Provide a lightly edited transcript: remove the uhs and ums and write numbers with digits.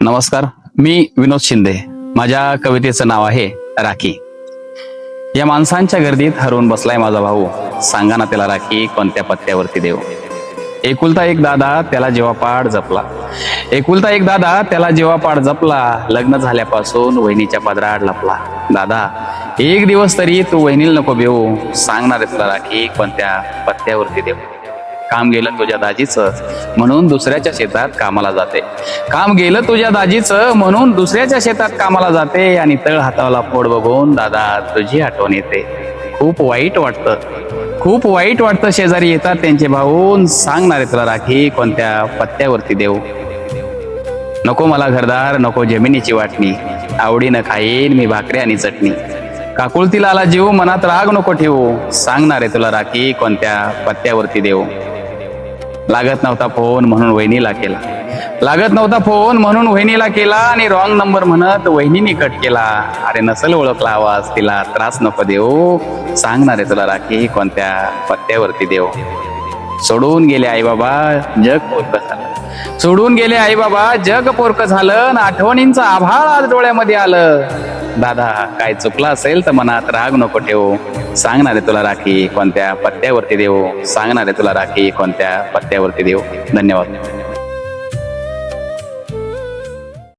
नमस्कार, मी विनोद शिंदे. माझ्या कवितेचं नाव आहे राखी. या माणसांच्या गर्दीत हरवून बसलाय माझा भाऊ, सांगा ना त्याला राखी कोणत्या पत्त्यावरती देऊ. एकुलता एक दादा त्याला जेव्हा पाड जपला, एकुलता एक दादा त्याला जेव्हा पाड जपला, लग्न झाल्यापासून वहिनीच्या पदरात लपला. दादा, एक दिवस तरी तू वहिनीला नको बेऊ, सांगणार आहे तुला राखी कोणत्या पत्त्यावरती देऊ. काम गेलं तुझ्या दाजीचं म्हणून दुसऱ्याच्या शेतात कामाला जाते, काम गेलं तुझ्या दाजीचं म्हणून दुसऱ्याच्या शेतात कामाला जाते, आणि तळ हाताला फोड बघून दादा तुझी आठवण येते. खूप वाईट वाटतं, खूप वाईट वाटतं. शेजारी येतात त्यांचे भाऊन, सांगणार आहे तुला राखी कोणत्या पत्त्यावरती देऊ. नको मला घरदार, नको जमिनीची वाटणी, आवडीनं खाईन मी भाकरी आणि चटणी. काकुळतीला आला जीव, मनात राग नको ठेवू, सांगणार आहे तुला राखी कोणत्या पत्त्यावरती देऊ. लागत नव्हता फोन म्हणून वहिनीला केला, लागत नव्हता फोन म्हणून वहिनीला केला, आणि रॉंग नंबर म्हणत वहिनीने कट केला. अरे नसल ओळखला आवाज, तिला त्रास नको देऊ, सांगणार आहे तुला राखी कोणत्या पत्त्यावरती देऊ. सोडून गेले आई बाबा जग पोरकं झालं, सोडून गेले आई बाबा जग पोरकं झालं, न आठवणींचं आभाळ आज डोळ्यामध्ये आलं. दादा, काय चुकलं असेल तर मनात राग नको ठेवू, सांगणार आहे तुला राखी कोणत्या पत्त्यावरती देऊ, सांगणार आहे तुला राखी कोणत्या पत्त्यावरती देऊ. धन्यवाद.